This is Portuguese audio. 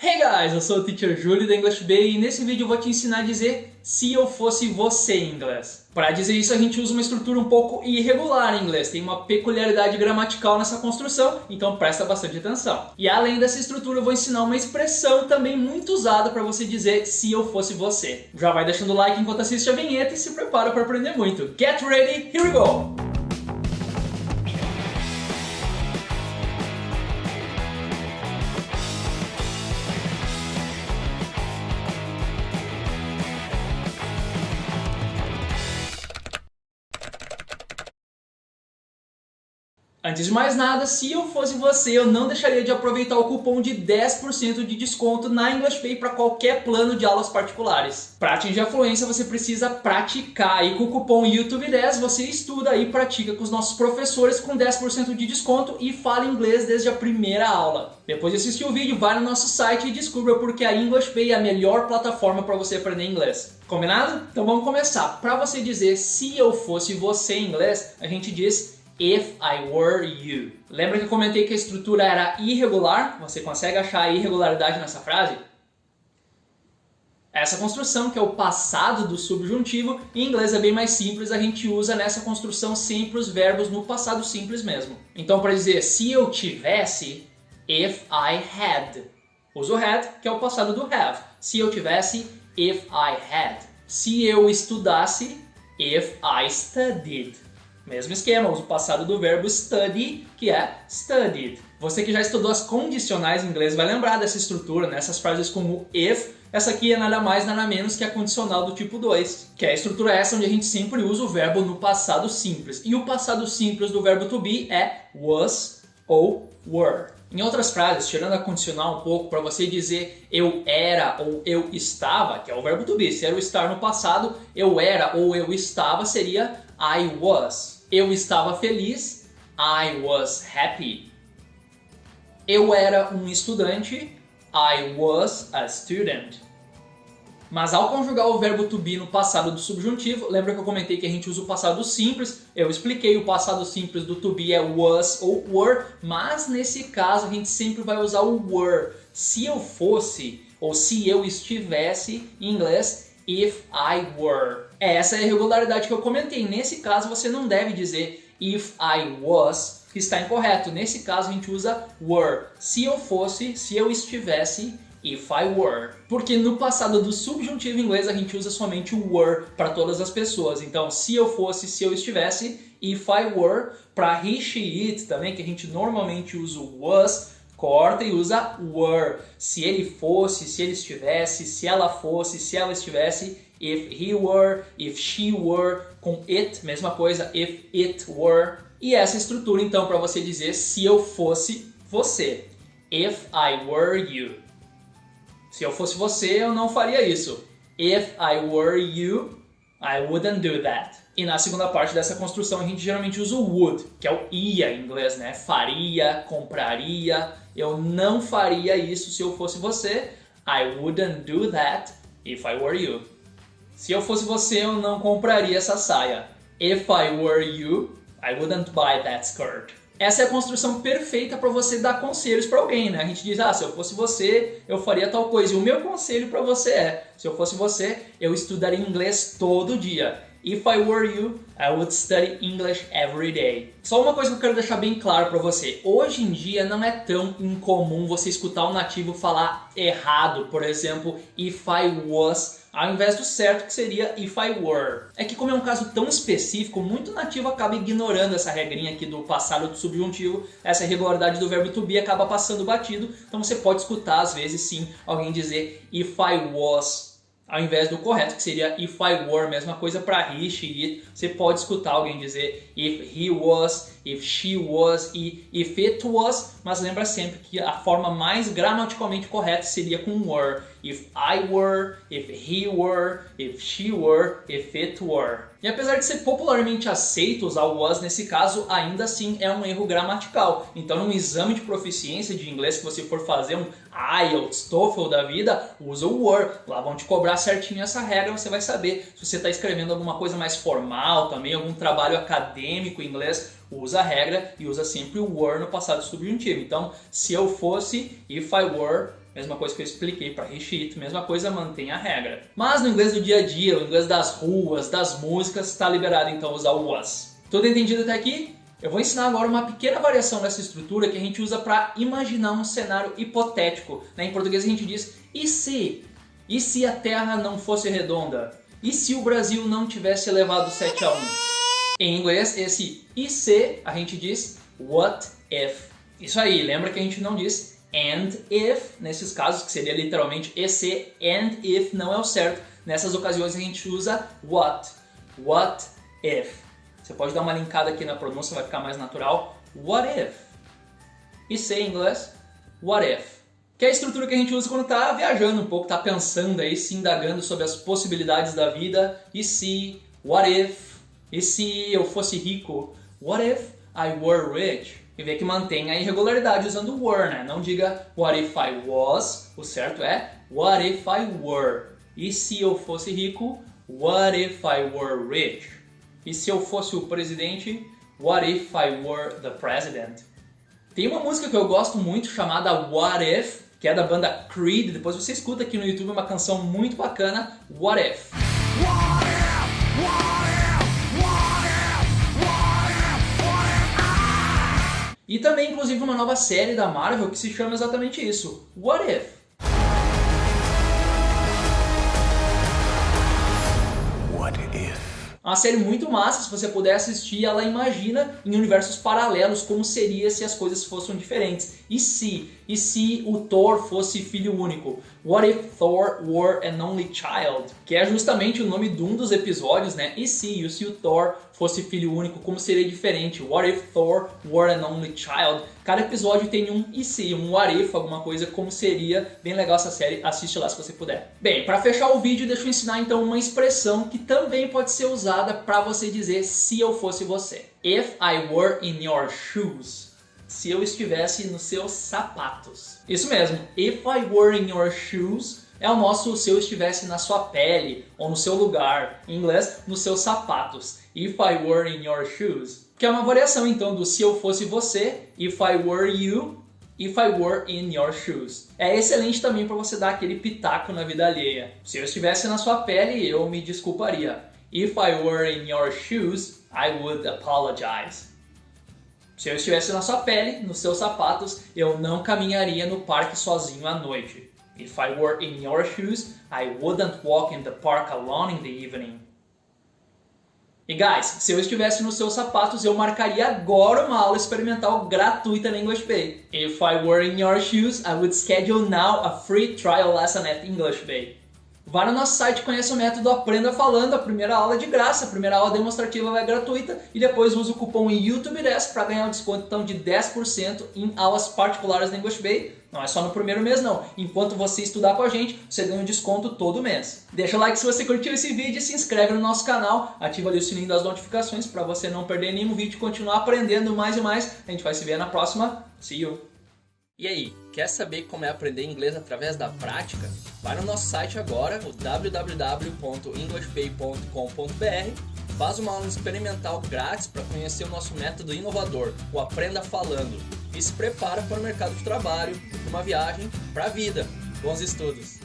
Hey guys, eu sou o Teacher Júlio da English Bay e nesse vídeo eu vou te ensinar a dizer se eu fosse você em inglês. Para dizer isso a gente usa uma estrutura um pouco irregular em inglês, tem uma peculiaridade gramatical nessa construção, então presta bastante atenção. E além dessa estrutura eu vou ensinar uma expressão também muito usada para você dizer se eu fosse você. Já vai deixando o like enquanto assiste a vinheta e se prepara para aprender muito. Get ready, here we go! Antes de mais nada, se eu fosse você, eu não deixaria de aproveitar o cupom de 10% de desconto na English Pay para qualquer plano de aulas particulares. Para atingir a fluência, você precisa praticar e com o cupom YouTube10 você estuda e pratica com os nossos professores com 10% de desconto e fala inglês desde a primeira aula. Depois de assistir o vídeo, vai no nosso site e descubra por que a English Pay é a melhor plataforma para você aprender inglês. Combinado? Então vamos começar. Para você dizer se eu fosse você em inglês, a gente diz If I were you. Lembra que eu comentei que a estrutura era irregular? Você consegue achar a irregularidade nessa frase? Essa construção, que é o passado do subjuntivo, em inglês é bem mais simples, a gente usa nessa construção sempre os verbos no passado simples mesmo. Então, para dizer se eu tivesse, if I had. Uso had, que é o passado do have. Se eu tivesse, if I had. Se eu estudasse, if I studied. Mesmo esquema, uso o passado do verbo study, que é studied. Você que já estudou as condicionais em inglês vai lembrar dessa estrutura, nessas frases como if. Essa aqui é nada mais, nada menos que a condicional do tipo 2, que é a estrutura essa onde a gente sempre usa o verbo no passado simples. E o passado simples do verbo to be é was ou were. Em outras frases, tirando a condicional um pouco, para você dizer eu era ou eu estava, que é o verbo to be, se era o estar no passado, eu era ou eu estava seria I was. Eu estava feliz, I was happy. Eu era um estudante, I was a student. Mas ao conjugar o verbo to be no passado do subjuntivo, lembra que eu comentei que a gente usa o passado simples? Eu expliquei o passado simples do to be é was ou were, mas nesse caso a gente sempre vai usar o were. Se eu fosse, ou se eu estivesse, em inglês, if I were. Essa é a irregularidade que eu comentei. Nesse caso você não deve dizer if I was, que está incorreto. Nesse caso a gente usa were. Se eu fosse, se eu estivesse, if I were. Porque no passado do subjuntivo em inglês a gente usa somente o were para todas as pessoas. Então, se eu fosse, se eu estivesse, if I were. Para he, she, it também, que a gente normalmente usa o was, corta e usa were. Se ele fosse, se ele estivesse, se ela fosse, se ela estivesse, if he were, if she were. Com it, mesma coisa, if it were. E essa estrutura então para você dizer se eu fosse você. If I were you. Se eu fosse você, eu não faria isso. If I were you, I wouldn't do that. E na segunda parte dessa construção a gente geralmente usa o would, que é o ia em inglês, né? Faria, compraria. Eu não faria isso se eu fosse você. I wouldn't do that if I were you. Se eu fosse você, eu não compraria essa saia. If I were you, I wouldn't buy that skirt. Essa é a construção perfeita para você dar conselhos para alguém, né? A gente diz, se eu fosse você, eu faria tal coisa. E o meu conselho para você é, se eu fosse você, eu estudaria inglês todo dia. If I were you, I would study English every day. Só uma coisa que eu quero deixar bem claro para você. Hoje em dia não é tão incomum você escutar um nativo falar errado. Por exemplo, if I was, ao invés do certo que seria if I were. É que como é um caso tão específico, muito nativo acaba ignorando essa regrinha aqui do passado do subjuntivo. Essa irregularidade do verbo to be acaba passando batido. Então você pode escutar às vezes sim alguém dizer if I was, ao invés do correto, que seria if I were, mesma coisa para he, she, it. Você pode escutar alguém dizer if he was, if she was e if it was, mas lembra sempre que a forma mais gramaticalmente correta seria com were. If I were, if he were, if she were, if it were. E apesar de ser popularmente aceito usar o was nesse caso, ainda assim é um erro gramatical. Então, num exame de proficiência de inglês que você for fazer, um IELTS, TOEFL da vida, usa o were. Lá vão te cobrar certinho essa regra, você vai saber. Se você está escrevendo alguma coisa mais formal também, algum trabalho acadêmico em inglês, usa a regra e usa sempre o were no passado subjuntivo. Então, se eu fosse, if I were, mesma coisa que eu expliquei para recheat, mesma coisa, mantém a regra. Mas no inglês do dia a dia, o inglês das ruas, das músicas, está liberado então usar o was. Tudo entendido até aqui? Eu vou ensinar agora uma pequena variação dessa estrutura que a gente usa para imaginar um cenário hipotético. Em português a gente diz, e se? E se a Terra não fosse redonda? E se o Brasil não tivesse levado 7-1? Em inglês, esse e se a gente diz what if. Isso aí, lembra que a gente não diz and if, nesses casos, que seria literalmente e se, and if não é o certo. Nessas ocasiões a gente usa what if. Você pode dar uma linkada aqui na pronúncia, vai ficar mais natural. What if? E se em inglês, what if. Que é a estrutura que a gente usa quando está viajando um pouco, está pensando aí, se indagando sobre as possibilidades da vida. E se, what if? E se eu fosse rico? What if I were rich? E vê que mantém a irregularidade usando were, né? Não diga what if I was, o certo é what if I were. E se eu fosse rico? What if I were rich? E se eu fosse o presidente? What if I were the president? Tem uma música que eu gosto muito chamada What If, que é da banda Creed. Depois você escuta aqui no YouTube, uma canção muito bacana, What If. What if, what if, what if, what if, what if, E também, inclusive, uma nova série da Marvel que se chama exatamente isso, What If. É uma série muito massa, se você puder assistir, ela imagina em universos paralelos como seria se as coisas fossem diferentes. E se o Thor fosse filho único? What if Thor were an only child? Que é justamente o nome de um dos episódios, né? E se o Thor fosse filho único, como seria diferente? What if Thor were an only child? Cada episódio tem um e se, um what if, alguma coisa, como seria. Bem legal essa série, assiste lá se você puder. Bem, para fechar o vídeo, deixa eu ensinar então uma expressão que também pode ser usada para você dizer se eu fosse você. If I were in your shoes. Se eu estivesse nos seus sapatos. Isso mesmo, if I were in your shoes é o nosso se eu estivesse na sua pele ou no seu lugar. Em inglês, nos seus sapatos. If I were in your shoes. Que é uma variação então do se eu fosse você, if I were you, if I were in your shoes. É excelente também para você dar aquele pitaco na vida alheia. Se eu estivesse na sua pele, eu me desculparia. If I were in your shoes, I would apologize. Se eu estivesse na sua pele, nos seus sapatos, eu não caminharia no parque sozinho à noite. If I were in your shoes, I wouldn't walk in the park alone in the evening. E guys, se eu estivesse nos seus sapatos, eu marcaria agora uma aula experimental gratuita na English Bay. If I were in your shoes, I would schedule now a free trial lesson at English Bay. Vá no nosso site, conheça o método Aprenda Falando, a primeira aula é de graça, a primeira aula demonstrativa é gratuita e depois usa o cupom YouTube10 para ganhar um desconto então, de 10% em aulas particulares da English Bay. Não é só no primeiro mês não, enquanto você estudar com a gente, você ganha um desconto todo mês. Deixa o like se você curtiu esse vídeo e se inscreve no nosso canal, ativa ali o sininho das notificações para você não perder nenhum vídeo e continuar aprendendo mais e mais. A gente vai se ver na próxima. See you! E aí, quer saber como é aprender inglês através da prática? Vai no nosso site agora, o www.englishpay.com.br, faz uma aula experimental grátis para conhecer o nosso método inovador, o Aprenda Falando, e se prepara para o mercado de trabalho, uma viagem para a vida. Bons estudos!